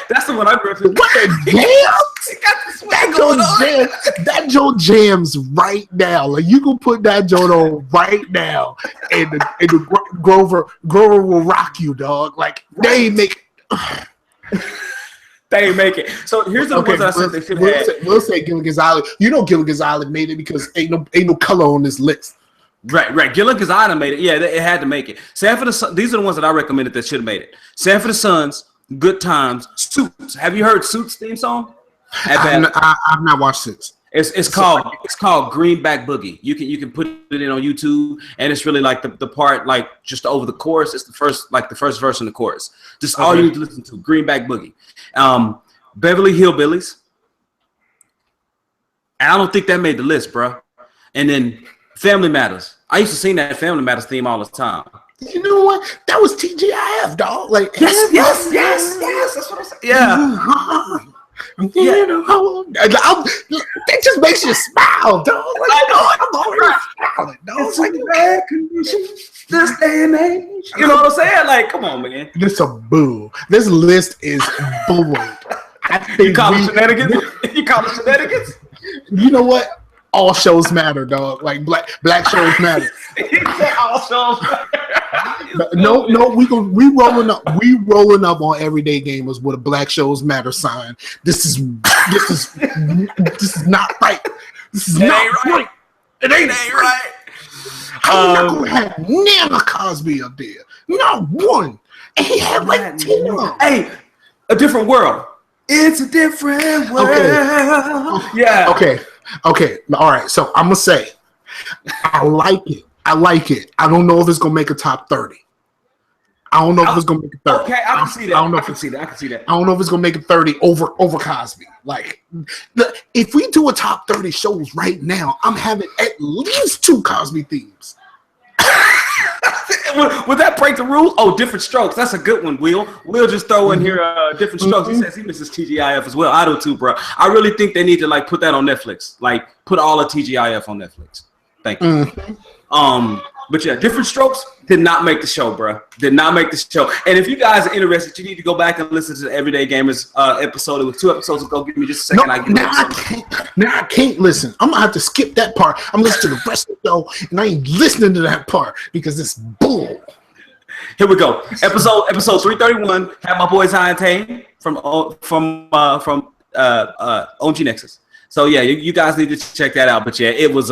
that's the one I grew up with. What that joint jams right now. Like you can put that joint on right now, and the Grover will rock you, dog. Like they ain't make. They ain't make it. So here's the ones I said they should have. We'll say Gilligan's Island. You know Gilligan's Island made it because ain't no color on this list. Right. Gilligan's Island made it. Yeah, it had to make it. Sanford and Son, these are the ones that I recommended that should have made it. Sanford and Sons, Good Times, Suits. Have you heard Suits theme song? I've not watched Suits. It's called Greenback Boogie. You can put it in on YouTube, and it's really like the part like just over the chorus. It's the first verse in the chorus. Just all you need to listen to. Greenback Boogie. Beverly Hillbillies. And I don't think that made the list, bro. And then Family Matters. I used to sing that Family Matters theme all the time. You know what? That was TGIF, dog. Like yes. That's what I'm saying. Yeah. You know, that just makes you smile, dog. Like, I'm already smiling, dog. It's like bad conditions this day and age. You know what I'm saying? Like, come on, man. This a boo. This list is bull. You call it shenanigans? You call it shenanigans? You know what? all shows matter, dog. Like black shows matter. He said all shows matter. No, we rolling up on Everyday Gamers with a Black Shows Matter sign. This is not right. This is not right. It ain't right. I'm not gonna have Nana Cosby up there. Not one. And he had like 10 of them. Hey, a different world. It's a different world. Okay. Yeah. Okay. All right. So I'm gonna say, I like it. I don't know if it's gonna make a top 30. I don't know if it's gonna make a 30. Okay, I can see that. I can see that. I don't know if it's gonna make a 30 over Cosby. Like, if we do a top 30 shows right now, I'm having at least 2 Cosby themes. Would that break the rules? Oh, Different Strokes. That's a good one, Will. We'll just throw in here Different Strokes. He says he misses TGIF as well. I do too, bro. I really think they need to like put that on Netflix. Like put all of TGIF on Netflix. Thank you. But yeah, Different Strokes did not make the show, bro. Did not make the show. And if you guys are interested, you need to go back and listen to the Everyday Gamers episode. It was 2 episodes ago. Give me just a second. I can't listen. I'm gonna have to skip that part. I'm listening to the rest of the show, and I ain't listening to that part because it's bull. Here we go. Episode 331. Have my boy Zion Tane from OG Nexus. So yeah, you guys need to check that out. But yeah, it was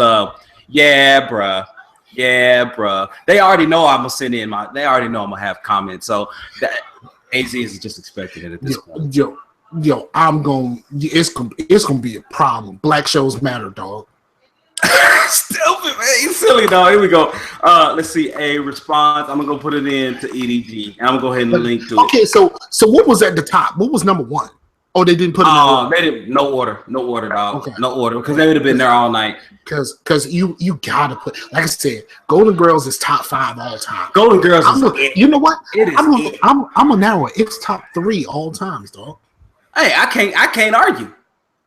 yeah, bruh. They already know I'm gonna send in they already know I'm gonna have comments. So that AZ is just expecting it at this point. Yo, it's gonna be a problem. Black shows matter, dog. Stupid, man. You silly, dog. Here we go. Let's see a response. I'm gonna go put it in to EDG. And I'm gonna go ahead and link to it. Okay, so what was at the top? What was number 1? Oh, they didn't put it in order. They didn't. No order, dog. Okay. No order, because they would have been there all night. Because you gotta put, like I said, Golden Girls is top 5 all time. Golden Girls you know what? I'm gonna narrow it. It's top 3 all times, dog. Hey, I can't argue.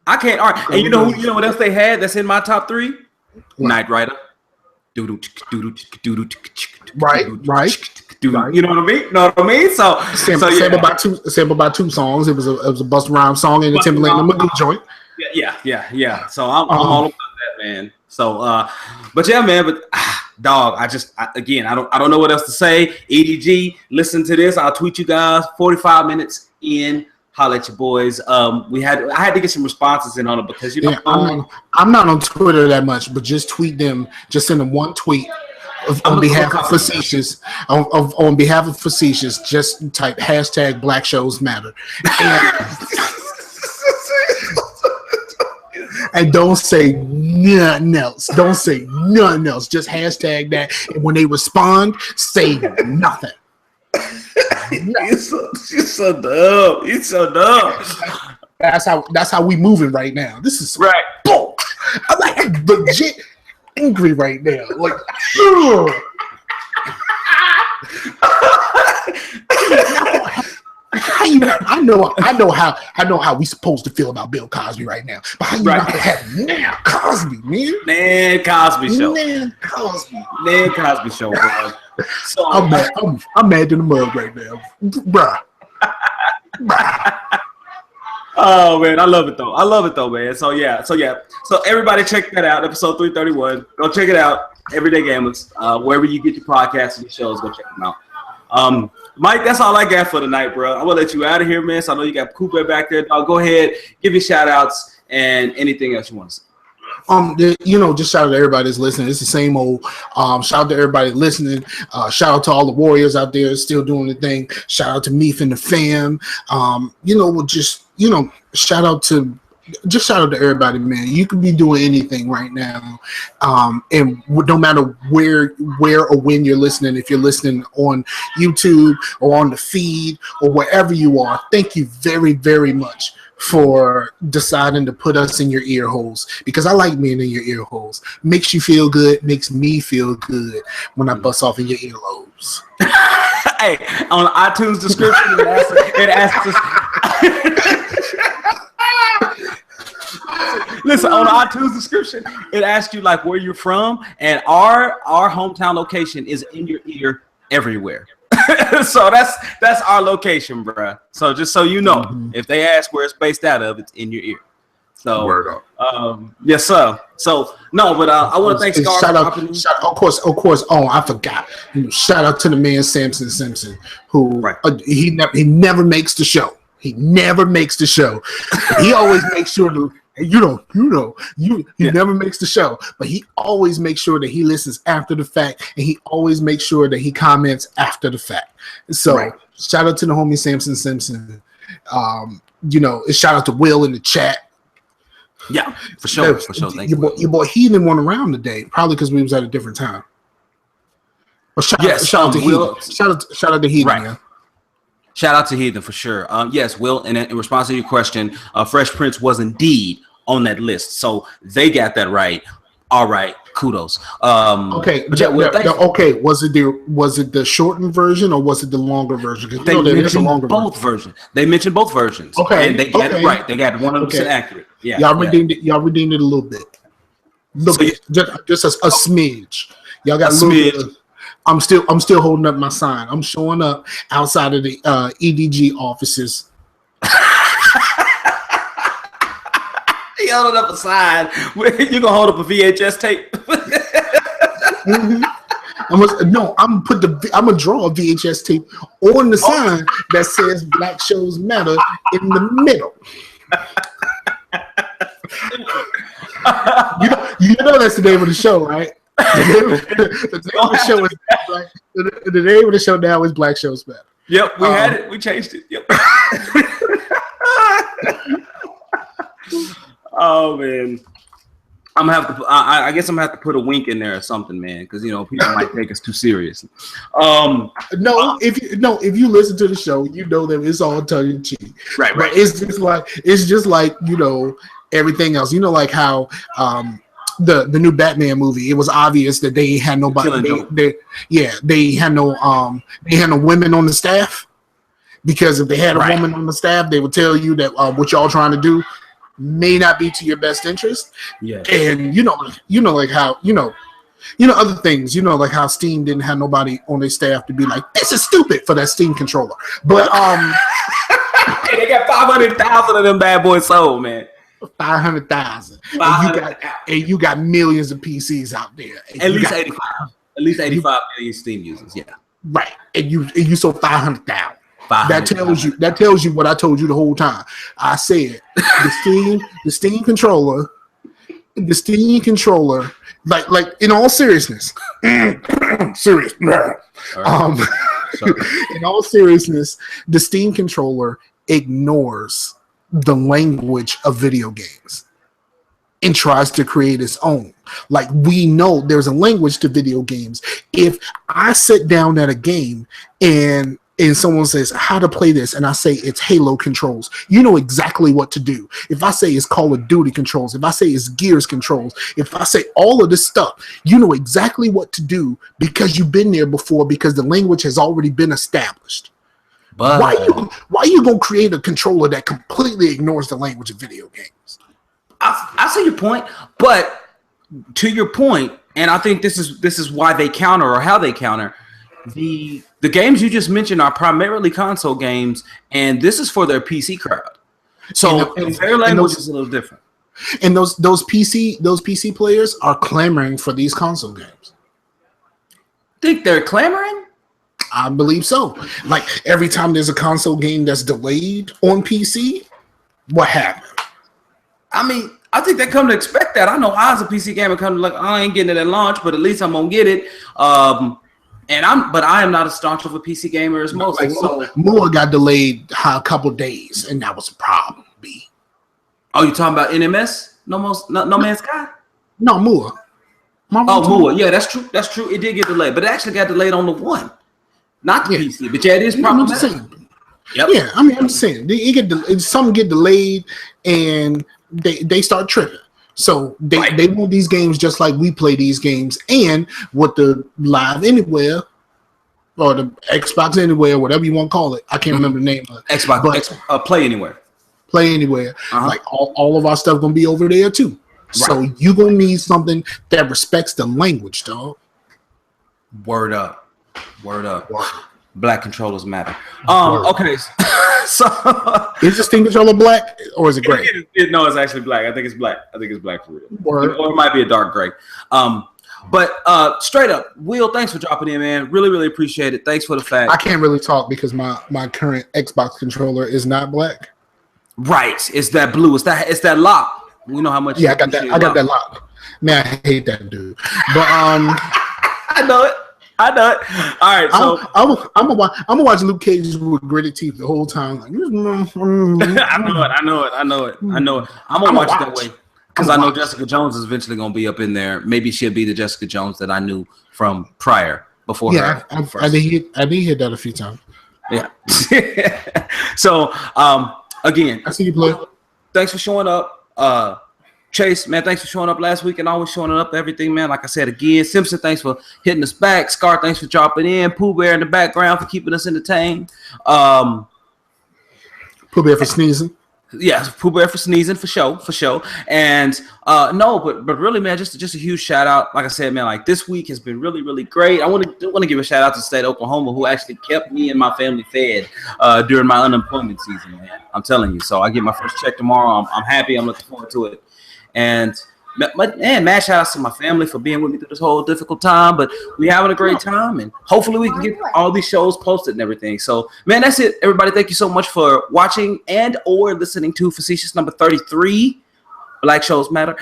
And you know what else they had that's in my top 3? Knight Rider. Right. You know what I mean? So sampled by two songs. It was a Busta Rhymes song and a Timberlake and a Magoo joint. Yeah. So I'm all about that, man. So but yeah, man, dog, I don't know what else to say. EDG, listen to this. I'll tweet you guys 45 minutes in. Holla at your boys. I had to get some responses in on it because I'm not on Twitter that much, but just tweet them. Just send them one tweet on behalf of Facetious. On behalf of Facetious, just type hashtag Black Shows Matter. And don't say nothing else. Just hashtag that. And when they respond, say nothing. You're so dumb. You're so dumb. That's how we moving right now. This is right. Boom. I'm like legit angry right now. Like, I know how we supposed to feel about Bill Cosby right now. But how you not gonna have Nan Cosby, man? Nan Cosby show. Nan Cosby show, bro. So I'm mad in the mug right now, bruh. Oh man, I love it though, man. So everybody check that out. Episode 331. Go check it out. Everyday Gamers. Wherever you get your podcasts and your shows, go check them out. Mike, that's all I got for tonight, bro. I'm gonna let you out of here, man. So I know you got Cooper back there. Go ahead, give your shout outs and anything else you want to say. Just shout out to everybody that's listening. It's the same old. Shout out to everybody listening. Shout out to all the warriors out there still doing the thing. Shout out to Meef and the fam. Shout out to everybody, man. You could be doing anything right now, and no matter where or when you're listening. If you're listening on YouTube or on the feed or wherever you are, thank you very, very much for deciding to put us in your ear holes, because I like being in your ear holes. Makes you feel good, makes me feel good when I bust off in your earlobes. Hey, on iTunes description, it asks us. Listen, on the iTunes description, it asks you like where you're from, and our hometown location is in your ear everywhere. So that's our location, bruh. So just so you know, if they ask where it's based out of, it's in your ear. So, word up. yes, sir. So no, but I want to thank Scar. Shout out, of course. Oh, I forgot. Shout out to the man Samson Simpson, who he never makes the show. He never makes the show. He always makes sure to. He never makes the show, but he always makes sure that he listens after the fact, and he always makes sure that he comments after the fact. So shout out to the homie Samson Simpson. Shout out to Will in the chat. Yeah, for sure. Thank you. Your boy Heathen went around today, probably because we was at a different time. But shout out to Heathen. Shout out to Heathen. Right. Yeah. Shout out to Heathen for sure. Yes, Will, and in response to your question, Fresh Prince was indeed on that list. So they got that right. All right, kudos. Okay. Was it the shortened version or was it the longer version? They mentioned both versions. They mentioned both versions. Okay. And they got it right. They got 100% accurate. Yeah. Y'all redeemed it. Y'all redeemed it a little bit. Just a smidge. Y'all got a smidge. I'm still holding up my sign. I'm showing up outside of the EDG offices. He holding up a sign. You gonna hold up a VHS tape? Mm-hmm. I'm gonna draw a VHS tape on the sign that says Black Shows Matter in the middle. you know that's the name of the show, right? The name of the show now is Black Shows Matter. Yep, we had it. We changed it. Yep. Oh man, I'm gonna have to. I guess I'm gonna have to put a wink in there or something, man, because people might take us too seriously. If you listen to the show, you know that it's all tongue in cheek. Right. But it's just like everything else. Like how the new Batman movie, it was obvious that they had nobody. They had no women on the staff, because if they had a woman on the staff, they would tell you that what y'all trying to do may not be to your best interest. Yeah. And like how other things, like how Steam didn't have nobody on their staff to be like, this is stupid for that Steam controller. But hey, they got 500,000 of them bad boys sold, man. 500,000. And you got millions of PCs out there. At least 85. At least 85 million Steam users, yeah. Right. And you sold 500,000. That tells you what I told you the whole time. I said the Steam controller, like in all seriousness, in all seriousness, the Steam controller ignores the language of video games and tries to create its own. Like, we know there's a language to video games. If I sit down at a game and someone says how to play this, and I say it's Halo controls, you know exactly what to do. If I say it's Call of Duty controls, if I say it's Gears controls, if I say all of this stuff, you know exactly what to do because you've been there before, because the language has already been established. But why you gonna create a controller that completely ignores the language of video games? I see your point, but to your point, and I think this is why they counter, or how they counter. The games you just mentioned are primarily console games, and this is for their PC crowd. So their language is a little different. And those PC players are clamoring for these console games. Think they're clamoring? I believe so. Like, every time there's a console game that's delayed on PC, what happened? I mean, I think they come to expect that. I know I, as a PC gamer, come to like, I ain't getting it at launch, but at least I'm gonna get it. But I am not as staunch of a PC gamer as most. Like, so Moore got delayed a couple days, and that was a problem. B. Oh, you talking about NMS? No Man's Sky? No, Moore. Moore. Yeah, that's true. That's true. It did get delayed, but it actually got delayed on the one, not the PC. But yeah, it is problematic. Yep. Yeah, I mean, I'm just saying some get delayed, and they start tripping. So they want these games just like we play these games, and with the Live Anywhere or the Xbox Anywhere, whatever you want to call it, I can't remember the name of it. Xbox Play Anywhere. Play Anywhere. Like all of our stuff gonna be over there too. Right. So you gonna need something that respects the language, dog. Word up. Black controllers matter. Okay, so is the Steam controller black or is it gray? No, it's actually black. I think it's black. I think it's black for real. Or it might be a dark gray. But straight up, Will, thanks for dropping in, man. Really, really appreciate it. Thanks for the fact. I can't really talk because my current Xbox controller is not black. Right, it's that blue. It's that lock. We know how much. Yeah, I got that. I got that lock. Man, I hate that dude. But I know it. All right, so I'm gonna watch Luke Cage with gritted teeth the whole time. Like, I know it. I'm gonna watch it that way because I know Jessica Jones is eventually gonna be up in there. Maybe she'll be the Jessica Jones that I knew from prior before her. I did hit that a few times. Yeah. So again, I see you play. Thanks for showing up. Chase, man, thanks for showing up last week and always showing up to everything, man. Like I said again, Simpson, thanks for hitting us back. Scar, thanks for dropping in. Pooh Bear in the background for keeping us entertained. Pooh Bear for sneezing. Yeah, Pooh Bear for sneezing for sure. And no, but really, man, just a huge shout out. Like I said, man, like this week has been really, really great. I want to give a shout out to the state of Oklahoma who actually kept me and my family fed during my unemployment season, man. I'm telling you. So I get my first check tomorrow. I'm happy. I'm looking forward to it. And man, mad shout outs to my family for being with me through this whole difficult time. But we having a great time, and hopefully we can get all these shows posted and everything. So, man, that's it, everybody. Thank you so much for watching and or listening to Facetious number 33. Black Shows Matter.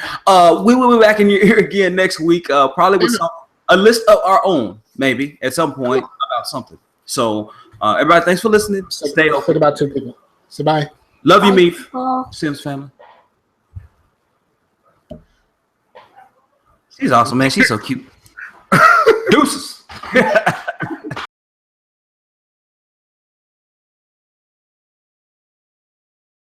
We will be back in your ear again next week, probably with a list of our own, maybe at some point about something. So, everybody, thanks for listening. Stay open. About 2 people. So bye. Love you, Meep. Sims family. She's awesome, man. She's so cute. Deuces.